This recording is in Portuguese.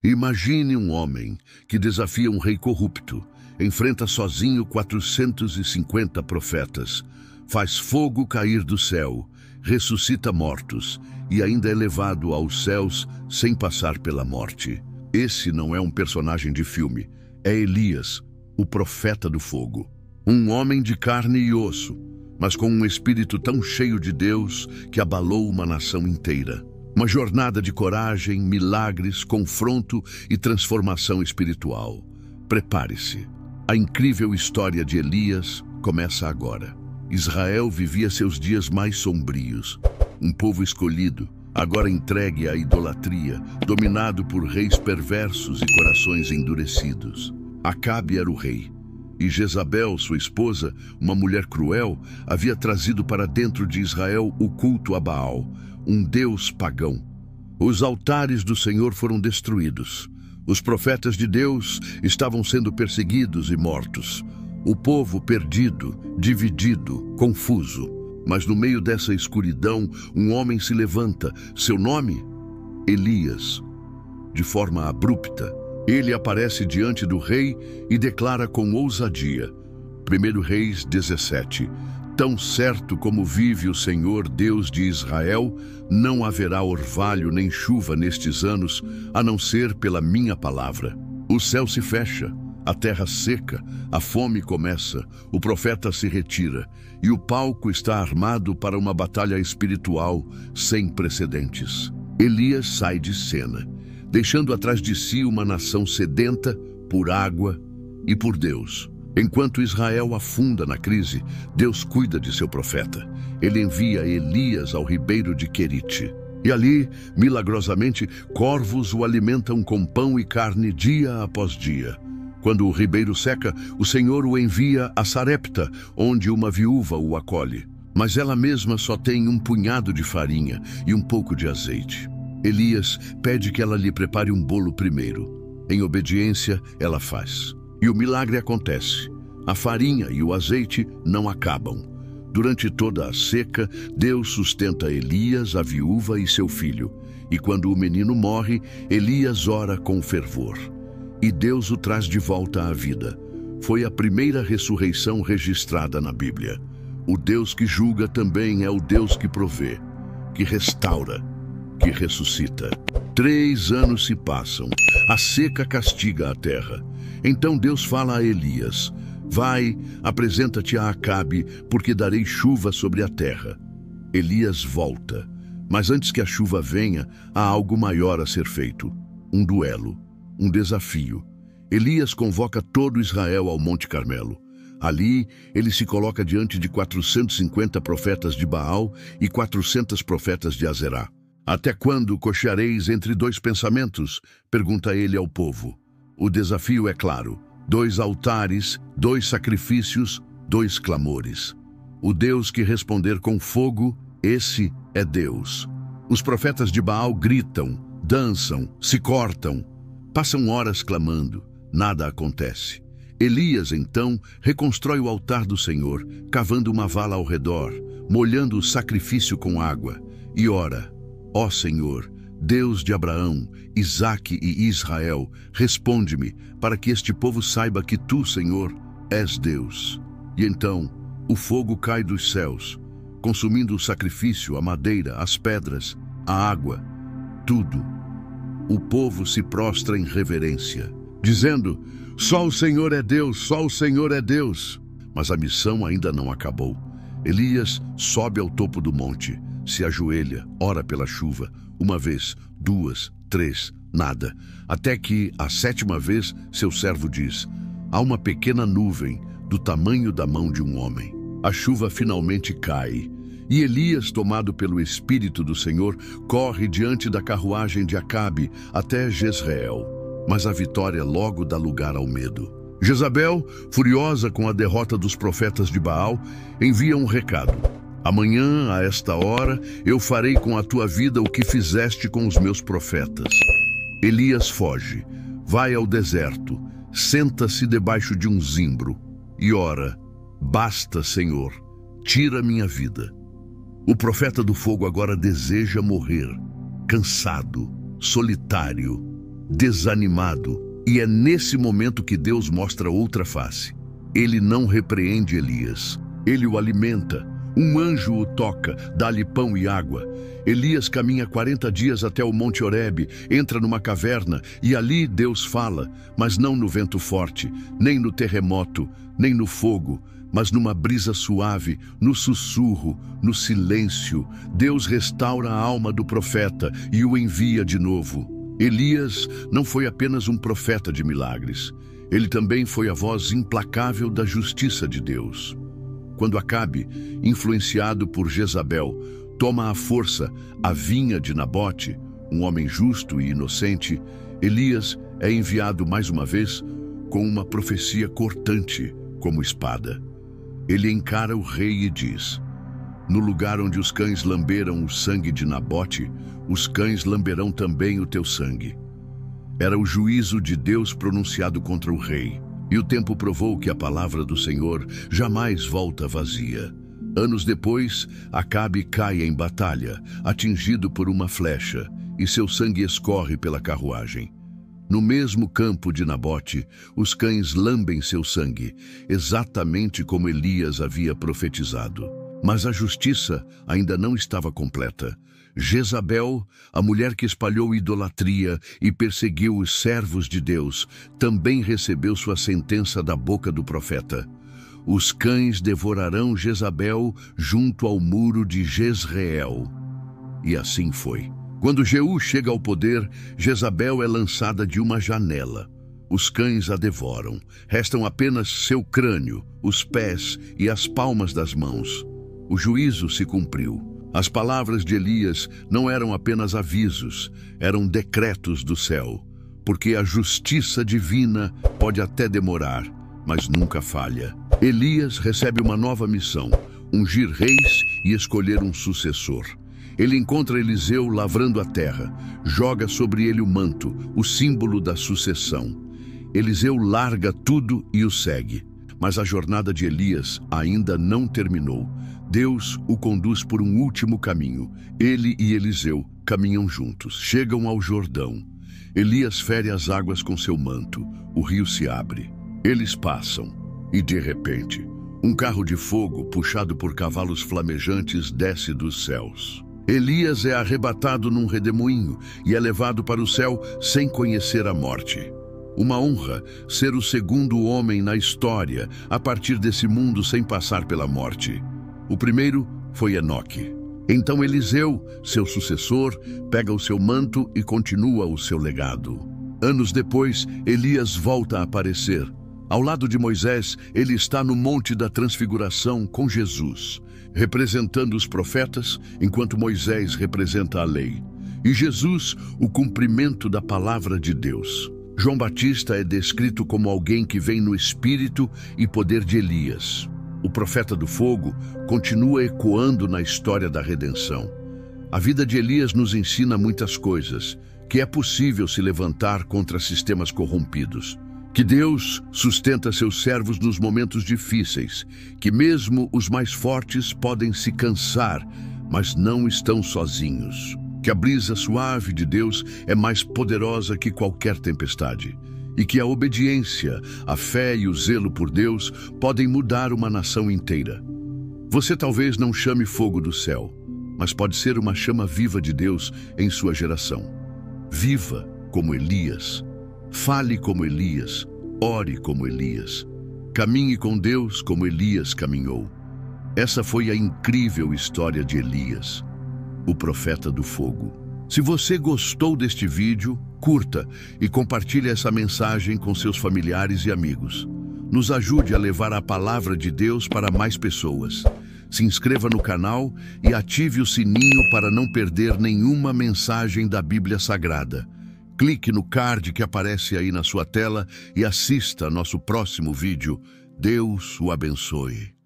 Imagine um homem que desafia um rei corrupto, enfrenta sozinho 450 profetas, faz fogo cair do céu, ressuscita mortos e ainda é levado aos céus sem passar pela morte. Esse não é um personagem de filme, é Elias, o profeta do fogo. Um homem de carne e osso, mas com um espírito tão cheio de Deus que abalou uma nação inteira. Uma jornada de coragem, milagres, confronto e transformação espiritual. Prepare-se. A incrível história de Elias começa agora. Israel vivia seus dias mais sombrios. Um povo escolhido, agora entregue à idolatria, dominado por reis perversos e corações endurecidos. Acabe era o rei, e Jezabel, sua esposa, uma mulher cruel, havia trazido para dentro de Israel o culto a Baal, um deus pagão. Os altares do Senhor foram destruídos. Os profetas de Deus estavam sendo perseguidos e mortos. O povo perdido, dividido, confuso. Mas no meio dessa escuridão, um homem se levanta. Seu nome? Elias. De forma abrupta, ele aparece diante do rei e declara com ousadia. 1 Reis 17. Tão certo como vive o Senhor, Deus de Israel, não haverá orvalho nem chuva nestes anos, a não ser pela minha palavra. O céu se fecha, a terra seca, a fome começa, o profeta se retira, e o palco está armado para uma batalha espiritual sem precedentes. Elias sai de cena, deixando atrás de si uma nação sedenta por água e por Deus. Enquanto Israel afunda na crise, Deus cuida de seu profeta. Ele envia Elias ao ribeiro de Querite. E ali, milagrosamente, corvos o alimentam com pão e carne dia após dia. Quando o ribeiro seca, o Senhor o envia a Sarepta, onde uma viúva o acolhe. Mas ela mesma só tem um punhado de farinha e um pouco de azeite. Elias pede que ela lhe prepare um bolo primeiro. Em obediência, ela faz. E o milagre acontece. A farinha e o azeite não acabam. Durante toda a seca, Deus sustenta Elias, a viúva e seu filho. E quando o menino morre, Elias ora com fervor. E Deus o traz de volta à vida. Foi a primeira ressurreição registrada na Bíblia. O Deus que julga também é o Deus que provê, que restaura, que ressuscita. 3 anos se passam. A seca castiga a terra. Então Deus fala a Elias: vai, apresenta-te a Acabe, porque darei chuva sobre a terra. Elias volta. Mas antes que a chuva venha, há algo maior a ser feito. Um duelo, um desafio. Elias convoca todo Israel ao Monte Carmelo. Ali, ele se coloca diante de 450 profetas de Baal e 400 profetas de Azerá. Até quando cocheareis entre 2 pensamentos? Pergunta ele ao povo. O desafio é claro: 2 altares, 2 sacrifícios, 2 clamores. O Deus que responder com fogo, esse é Deus. Os profetas de Baal gritam, dançam, se cortam. Passam horas clamando, nada acontece. Elias, então, reconstrói o altar do Senhor, cavando uma vala ao redor, molhando o sacrifício com água, e ora: ó Senhor, Deus de Abraão, Isaque e Israel, responde-me, para que este povo saiba que tu, Senhor, és Deus. E então, o fogo cai dos céus, consumindo o sacrifício, a madeira, as pedras, a água, tudo. O povo se prostra em reverência, dizendo: só o Senhor é Deus, só o Senhor é Deus. Mas a missão ainda não acabou. Elias sobe ao topo do monte, se ajoelha, ora pela chuva, 1 vez, 2, 3, nada. Até que, a 7ª vez, seu servo diz: há uma pequena nuvem, do tamanho da mão de um homem. A chuva finalmente cai. E Elias, tomado pelo Espírito do Senhor, corre diante da carruagem de Acabe até Jezreel. Mas a vitória logo dá lugar ao medo. Jezabel, furiosa com a derrota dos profetas de Baal, envia um recado: amanhã, a esta hora, eu farei com a tua vida o que fizeste com os meus profetas. Elias foge, vai ao deserto, senta-se debaixo de um zimbro e ora: basta, Senhor, tira minha vida. O profeta do fogo agora deseja morrer, cansado, solitário, desanimado. E é nesse momento que Deus mostra outra face. Ele não repreende Elias. Ele o alimenta. Um anjo o toca, dá-lhe pão e água. Elias caminha 40 dias até o Monte Horebe, entra numa caverna e ali Deus fala, mas não no vento forte, nem no terremoto, nem no fogo, mas numa brisa suave, no sussurro, no silêncio. Deus restaura a alma do profeta e o envia de novo. Elias não foi apenas um profeta de milagres. Ele também foi a voz implacável da justiça de Deus. Quando Acabe, influenciado por Jezabel, toma à força a vinha de Nabote, um homem justo e inocente, Elias é enviado mais uma vez com uma profecia cortante como espada. Ele encara o rei e diz: no lugar onde os cães lamberam o sangue de Nabote, os cães lamberão também o teu sangue. Era o juízo de Deus pronunciado contra o rei. E o tempo provou que a palavra do Senhor jamais volta vazia. Anos depois, Acabe cai em batalha, atingido por uma flecha, e seu sangue escorre pela carruagem. No mesmo campo de Nabote, os cães lambem seu sangue, exatamente como Elias havia profetizado. Mas a justiça ainda não estava completa. Jezabel, a mulher que espalhou idolatria e perseguiu os servos de Deus, também recebeu sua sentença da boca do profeta. Os cães devorarão Jezabel junto ao muro de Jezreel. E assim foi. Quando Jeú chega ao poder, Jezabel é lançada de uma janela. Os cães a devoram. Restam apenas seu crânio, os pés e as palmas das mãos. O juízo se cumpriu. As palavras de Elias não eram apenas avisos, eram decretos do céu, porque a justiça divina pode até demorar, mas nunca falha. Elias recebe uma nova missão, ungir reis e escolher um sucessor. Ele encontra Eliseu lavrando a terra, joga sobre ele o manto, o símbolo da sucessão. Eliseu larga tudo e o segue. Mas a jornada de Elias ainda não terminou. Deus o conduz por um último caminho. Ele e Eliseu caminham juntos, chegam ao Jordão. Elias fere as águas com seu manto. O rio se abre. Eles passam e, de repente, um carro de fogo puxado por cavalos flamejantes desce dos céus. Elias é arrebatado num redemoinho e é levado para o céu sem conhecer a morte. Uma honra ser o segundo homem na história a partir desse mundo sem passar pela morte. O primeiro foi Enoque. Então Eliseu, seu sucessor, pega o seu manto e continua o seu legado. Anos depois, Elias volta a aparecer. Ao lado de Moisés, ele está no Monte da Transfiguração com Jesus, representando os profetas, enquanto Moisés representa a lei. E Jesus, o cumprimento da palavra de Deus. João Batista é descrito como alguém que vem no espírito e poder de Elias. O profeta do fogo continua ecoando na história da redenção. A vida de Elias nos ensina muitas coisas, que é possível se levantar contra sistemas corrompidos, que Deus sustenta seus servos nos momentos difíceis, que mesmo os mais fortes podem se cansar, mas não estão sozinhos, que a brisa suave de Deus é mais poderosa que qualquer tempestade, e que a obediência, a fé e o zelo por Deus podem mudar uma nação inteira. Você talvez não chame fogo do céu, mas pode ser uma chama viva de Deus em sua geração. Viva como Elias, fale como Elias, ore como Elias, caminhe com Deus como Elias caminhou. Essa foi a incrível história de Elias, o profeta do fogo. Se você gostou deste vídeo, curta e compartilhe essa mensagem com seus familiares e amigos. Nos ajude a levar a palavra de Deus para mais pessoas. Se inscreva no canal e ative o sininho para não perder nenhuma mensagem da Bíblia Sagrada. Clique no card que aparece aí na sua tela e assista nosso próximo vídeo. Deus o abençoe.